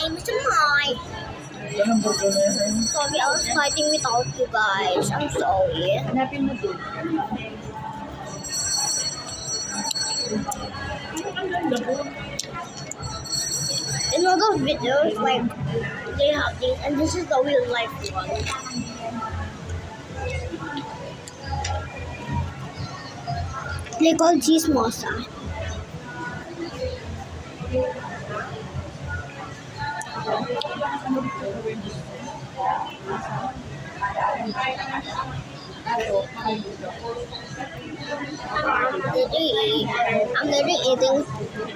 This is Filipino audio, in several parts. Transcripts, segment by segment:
aim is mine. Sorry, I was fighting without you guys. I'm sorry. Hanapin mo doon. In other videos, like, they have these, and this is the real life one. They call chismosa.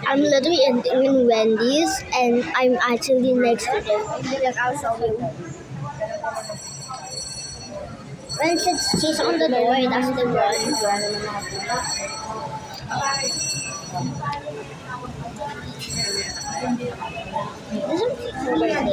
I'm literally eating in Wendy's, and I'm actually next to them. Like, I'll show you. When it says cheese on the door, that's the one. There's some cheese over there.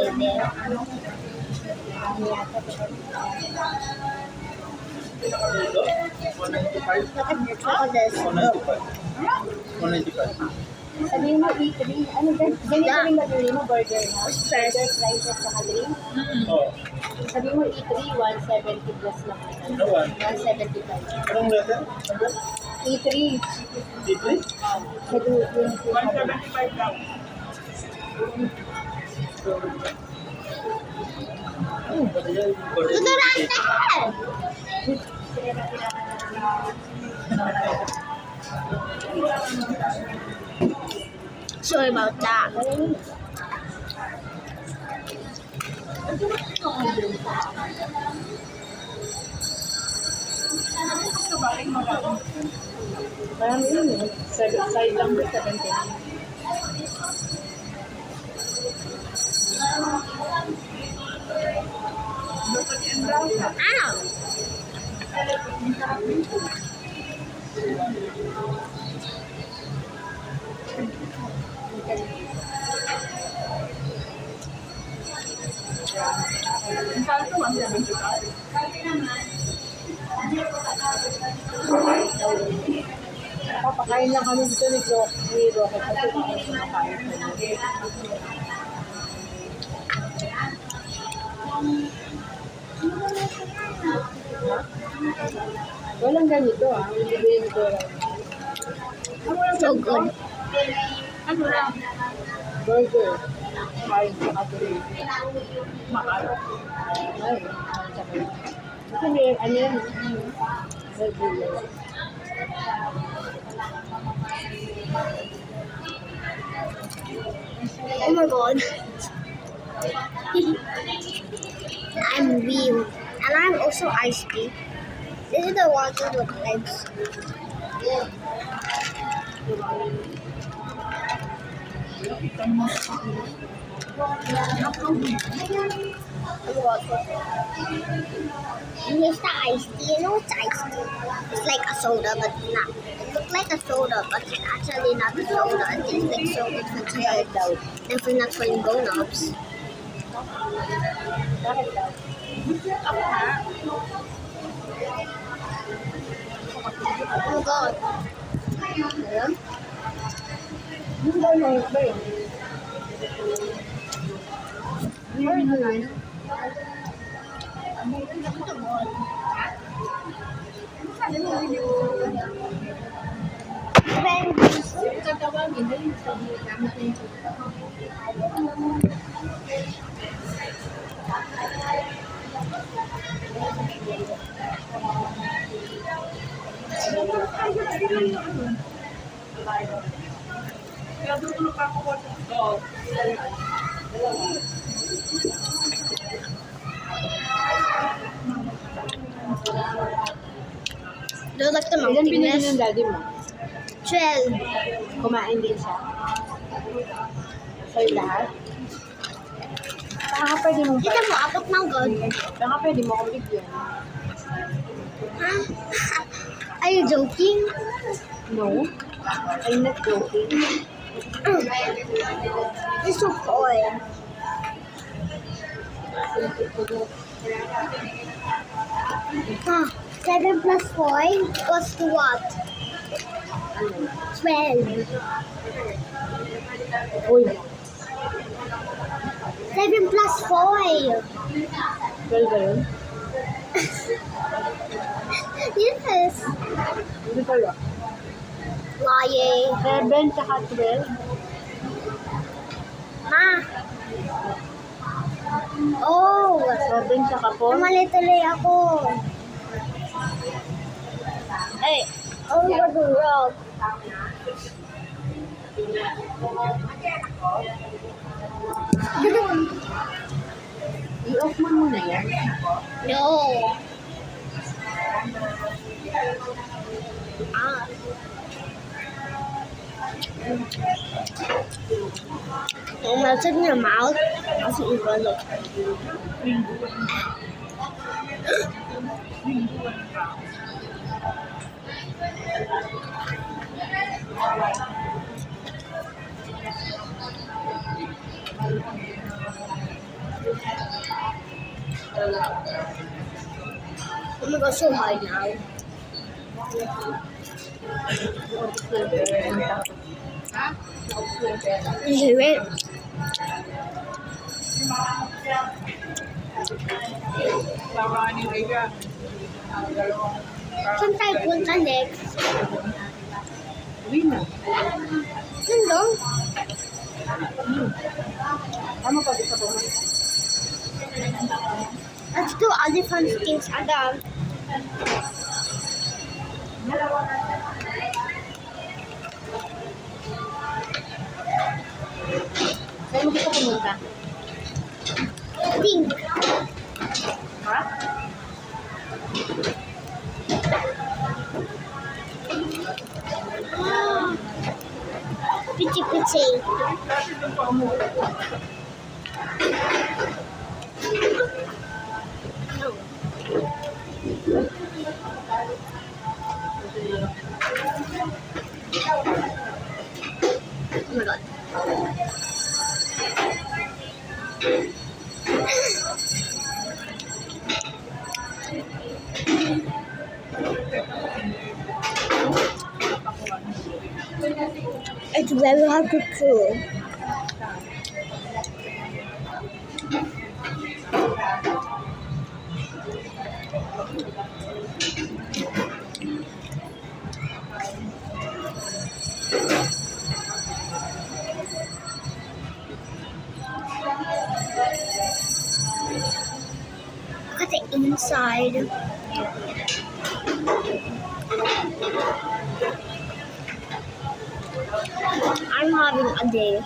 Look at this. 195. Sabihin mo, E3. Ano ba? Ganito rin gagawin mo, burger na. First. Burger, fries, at saka drink. Oh, Sabihin mo, E3, 170 plus lang. ano one? 175. Anong letter? Number? E3. Dito? Sa 175 lang. Sorry about that. Marami yun eh. Side lang ba, 70. Ow! Papakain lang kami dito ni Rocket kasi kami kumakain kami. Walang ganito ah. Bibili nito lang. So good. Ano lang? Burger. Kain sa katulog. Mahal. Ay, kasi may ano yan. Regular. Oh my god. I'm real. And I'm also iced tea. This is the water with legs. And here's the iced tea. You know it's iced tea. It's like a soda, but not. It looks like a soda, but it's actually not a soda. It tastes like soda for child. And for not for grown-ups. Bakit daw? Oh my god. Ayan? Yung ba yung ba yun? Do you like the Ilan pinili ng mountainous? daddy mo? 12. Kumain din siya. Sa'yo lahat? Baka pwede mo Kita mo, abot ng god. Baka pwede mo akong bigyan. Huh? Are you joking? No. I'm not joking. It's so cold. Huh? 7 plus 4 equals to what? 12. Uy. 7 plus 4. 12 ba yun? Yes. Hindi pala. Lying. 7 tsaka 12. Ma. Oh. 7 tsaka 4. Namali tuloy ako. Hey. Oh, what the rock. I-off mo muna yan. No. Ah. It melted in your mouth. That's what you want to look. Oh my god, so hard now. Did you hear it? Saan tayo punta next? Uwi na. Saan daw? Tama pa sa pumunta. Let's do other fun things again. Saan mo gusto pumunta? Think. Ha? Pichi pichi. Oh my god. It's very hard to chew. Look at the inside. I'm having a day.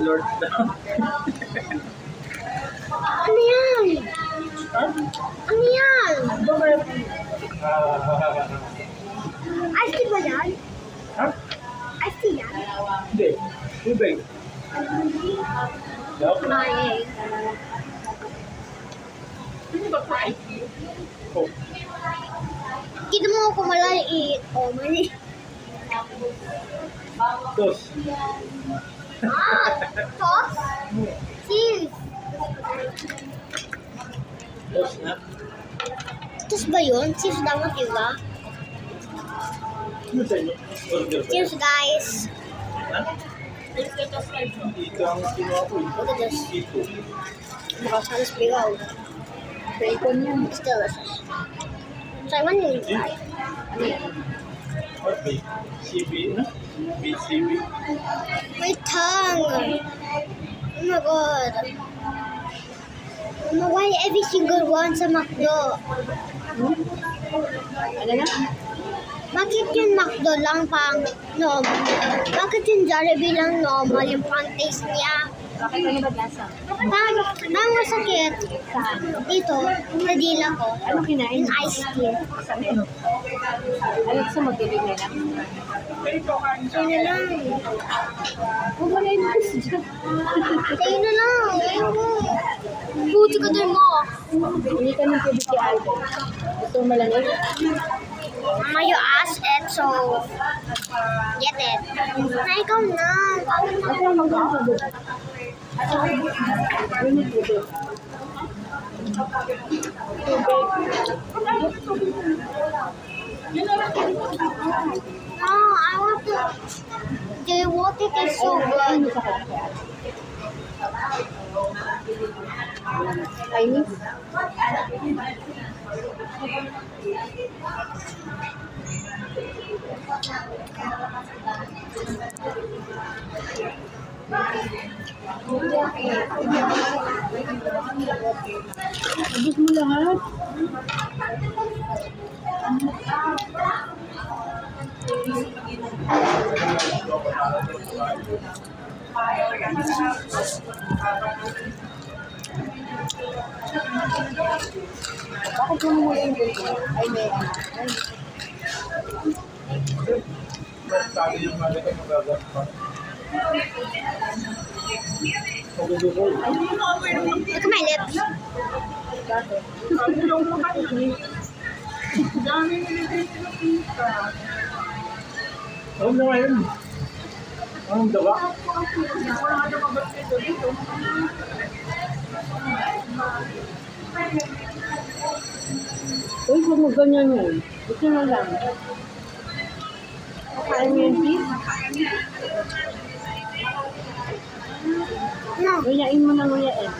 Lord. Ano yan? Ano yan? Ice tea ba yan? Ha? Ice tea yan? Hindi. Tubig. Lying. Ano ba pa? Oh. Kita mo ako malaliit. Oh, mali. Tos. Ah! Sauce? Cheese. Tos na. Cheese ba yun? Cheese dapat yun ba? Ano sa inyo? Order ba? Cheers, guys. Ha? Dito ang kinuha ko. Look at this. Dito. Mukhang salas bigaw. Bacon yan. It's delicious. Try one yung try. What ba? CB, ano? BCB. My tongue. Oh my god. Oh my, why every single one sa McDo? Ano na? Bakit yung McDo lang pang normal? Bakit yung Jollibee lang normal yung pang taste niya? Bakit ano ba lasa? Bang masakit. Saan? Dito, sa dila ko. Ano kinain? Yung ice cream. Sabi ano? Ano gusto mo? Tubig na lang? Sa'yo na lang. Huwag mo na yung gusto dyan. Sa'yo na lang. Ayun mo. Buti ka din mo. Hindi ka ng tubig si Aldo. Gusto mo malamig? Mama, you asked it, so get it. Na ikaw na. Ako lang mag-aabot. No, I want to. The water is so good. Chinese? Ubus mo lahat. Bakit mo muna yung dito? Ay, may Sabi yung mga ito magagamit pa. Pagdudukol. Look at my lips. Ano na ngayon? Anong dawa? Uy, huwag mo ganyan yun. Ito na lang. Kain mo yung cheese? No. Nguyain mo na nguyain.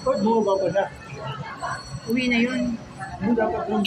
Pag bumaba pa siya. Uwi na yun. Hindi dapat yung